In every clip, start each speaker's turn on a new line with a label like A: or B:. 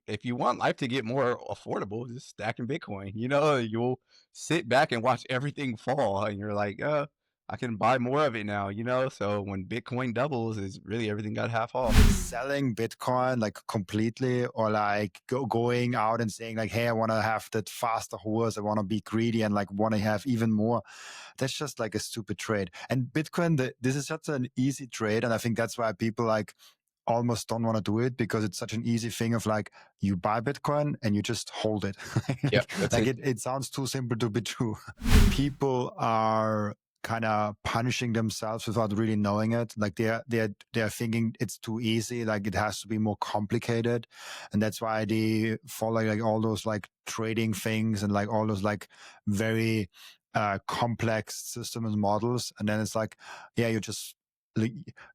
A: if you want life to get more affordable, just stack in Bitcoin. You'll sit back and watch everything fall, and you're like, I can buy more of it now. So when Bitcoin doubles, is really everything got half off.
B: Selling Bitcoin like completely, or like going out and saying like, hey, I want to have that faster horse, I want to be greedy and like want to have even more. That's just like a stupid trade. And Bitcoin, this is such an easy trade, and I think that's why people like almost don't want to do it, because it's such an easy thing of like, you buy Bitcoin and you just hold it.
A: Yep, that's it.
B: It sounds too simple to be true. People are kind of punishing themselves without really knowing it. Like they're thinking it's too easy, like it has to be more complicated, and that's why they follow like all those like trading things and like all those like very complex systems and models. And then it's like, yeah,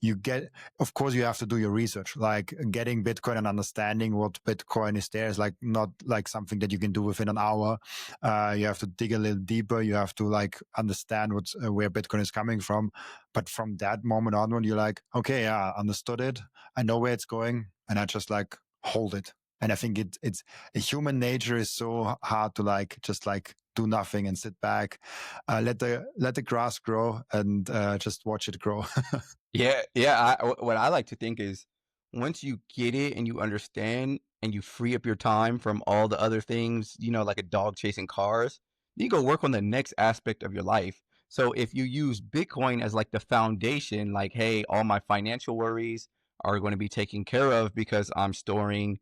B: you get, of course you have to do your research. Like getting Bitcoin and understanding what Bitcoin is there is like not like something that you can do within an hour. You have to dig a little deeper. You have to like understand where Bitcoin is coming from. But from that moment onward, you're like, okay, yeah, I understood it, I know where it's going, and I just like hold it. And I think it's human nature is so hard to like just like do nothing and sit back, let the grass grow, and just watch it grow.
A: Yeah, yeah. What I like to think is, once you get it and you understand and you free up your time from all the other things, like a dog chasing cars, you go work on the next aspect of your life. So if you use Bitcoin as like the foundation, like, hey, all my financial worries are going to be taken care of because I'm storing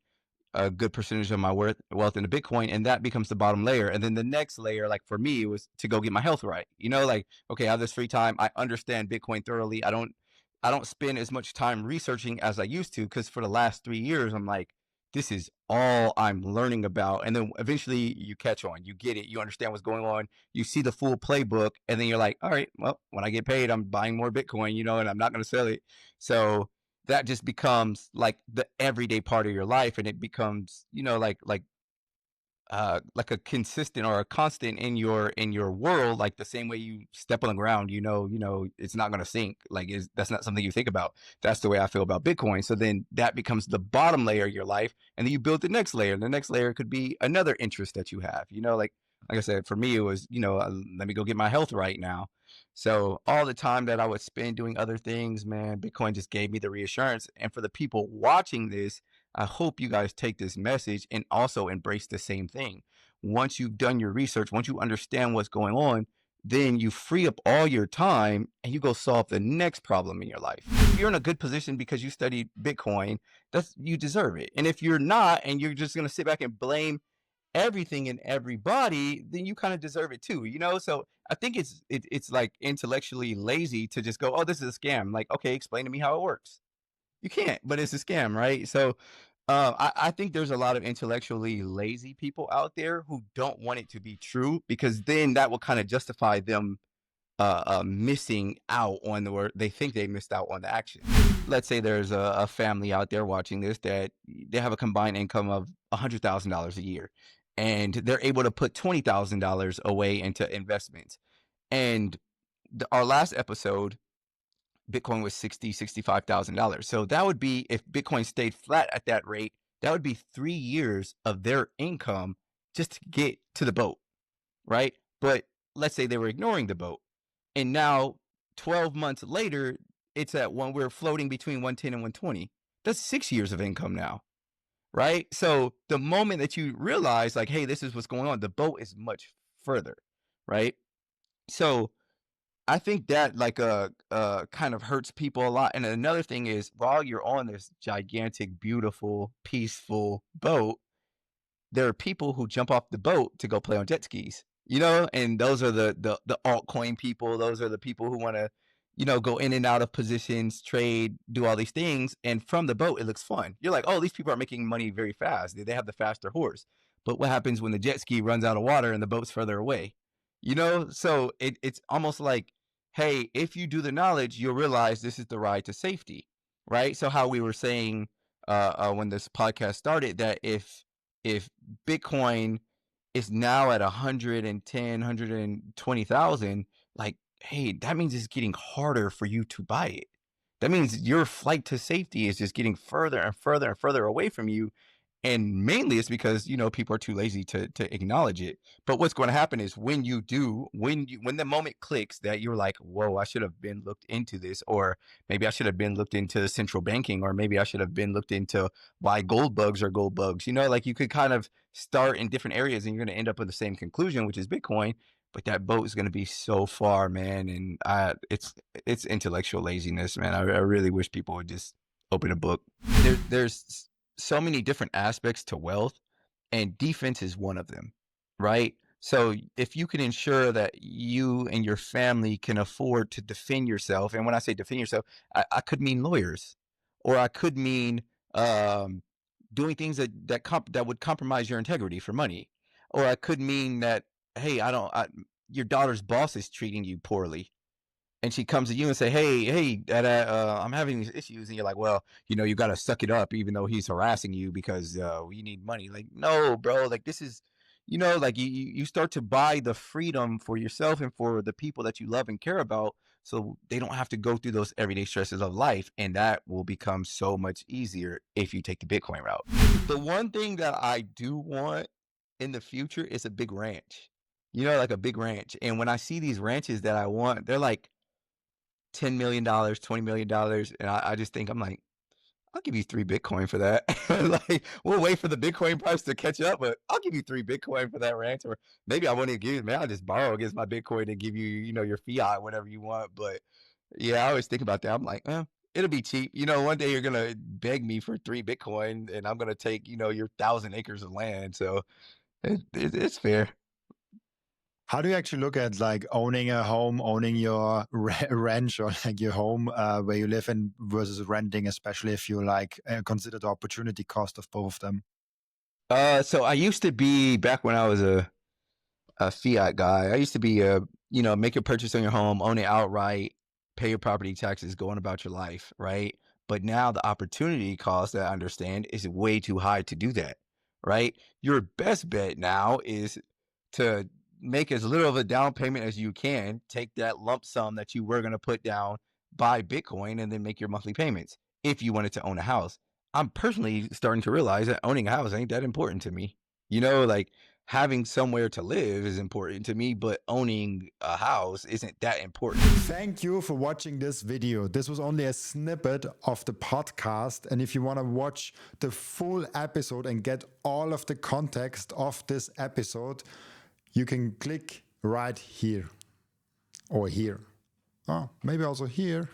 A: a good percentage of my wealth in the Bitcoin, and that becomes the bottom layer. And then the next layer, like for me, was to go get my health right. Like, okay, I have this free time. I understand Bitcoin thoroughly. I don't spend as much time researching as I used to, because for the last 3 years, I'm like, this is all I'm learning about. And then eventually you catch on, you get it, you understand what's going on, you see the full playbook, and then you're like, all right, well, when I get paid, I'm buying more Bitcoin, and I'm not going to sell it. So that just becomes like the everyday part of your life, and it becomes, like a consistent or a constant in your world, like the same way you step on the ground, it's not going to sink. Like, that's not something you think about. That's the way I feel about Bitcoin. So then that becomes the bottom layer of your life, and then you build the next layer. The next layer could be another interest that you have. Like I said, for me, it was, let me go get my health right now. So all the time that I would spend doing other things, man, Bitcoin just gave me the reassurance. And for the people watching this, I hope you guys take this message and also embrace the same thing. Once you've done your research, once you understand what's going on, then you free up all your time and you go solve the next problem in your life. If you're in a good position because you studied Bitcoin, you deserve it. And if you're not, and you're just going to sit back and blame everything and everybody, then you kind of deserve it too, So I think it's like intellectually lazy to just go, oh, this is a scam. Like, okay, explain to me how it works. You can't, but it's a scam, right? So I think there's a lot of intellectually lazy people out there who don't want it to be true, because then that will kind of justify them missing out on where they think they missed out on the action. Let's say there's a family out there watching this that they have a combined income of $100,000 a year, and they're able to put $20,000 away into investments. And our last episode, Bitcoin was $65,000. So that would be, if Bitcoin stayed flat at that rate, that would be 3 years of their income just to get to the boat, right? But let's say they were ignoring the boat, and now 12 months later, it's at we're floating between 110 and 120. That's 6 years of income now, right? So the moment that you realize, like, hey, this is what's going on, the boat is much further, right? So I think that like kind of hurts people a lot. And another thing is, while you're on this gigantic, beautiful, peaceful boat, there are people who jump off the boat to go play on jet skis, and those are the altcoin people. Those are the people who want to, go in and out of positions, trade, do all these things. And from the boat, it looks fun. You're like, oh, these people are making money very fast. They have the faster horse. But what happens when the jet ski runs out of water and the boat's further away? So it's almost like, hey, if you do the knowledge, you'll realize this is the ride to safety, right? So how we were saying when this podcast started, that if Bitcoin is now at 110, 120,000, like, hey, that means it's getting harder for you to buy it. That means your flight to safety is just getting further and further and further away from you. And mainly it's because, people are too lazy to acknowledge it. But what's going to happen is when you do, when the moment clicks that you're like, whoa, I should have been looked into this, or maybe I should have been looked into central banking, or maybe I should have been looked into why gold bugs are gold bugs. Like you could kind of start in different areas and you're going to end up with the same conclusion, which is Bitcoin. But that boat is going to be so far, man. And it's intellectual laziness, man. I really wish people would just open a book. There's so many different aspects to wealth, and defense is one of them, right? So if you can ensure that you and your family can afford to defend yourself, and when I say defend yourself, I could mean lawyers, or I could mean um, doing things that would compromise your integrity for money, or I could mean that, hey, your daughter's boss is treating you poorly, and she comes to you and say, "Hey, Dad, I'm having these issues," and you're like, "Well, you got to suck it up, even though he's harassing you because we need money." Like, no, bro. Like, this is, like you start to buy the freedom for yourself and for the people that you love and care about, so they don't have to go through those everyday stresses of life, and that will become so much easier if you take the Bitcoin route. The one thing that I do want in the future is a big ranch. Like a big ranch. And when I see these ranches that I want, they're like $10 million, $20 million, and I just think, I'm like, I'll give you 3 Bitcoin for that. Like, we'll wait for the Bitcoin price to catch up, but I'll give you 3 Bitcoin for that ranch. Or maybe I won't even give you, man, I'll just borrow against my Bitcoin and give you, your fiat, whatever you want. But yeah, I always think about that. I'm like, it'll be cheap. One day you're gonna beg me for 3 Bitcoin, and I'm gonna take, your 1,000 acres of land. So it's fair.
B: How do you actually look at like owning a home, owning your ranch or like your home where you live in versus renting, especially if you like consider the opportunity cost of both of them?
A: So I used to be, back when I was a fiat guy. I used to be make a purchase on your home, own it outright, pay your property taxes, go on about your life, right? But now the opportunity cost that I understand is way too high to do that, right? Your best bet now is to make as little of a down payment as you can, take that lump sum that you were going to put down, buy Bitcoin, and then make your monthly payments if you wanted to own a house. I'm personally starting to realize that owning a house ain't that important to me. Like, having somewhere to live is important to me, but owning a house isn't that important.
B: Thank you for watching this video. This was only a snippet of the podcast. And if you want to watch the full episode and get all of the context of this episode, you can click right here or here. Oh, maybe also here.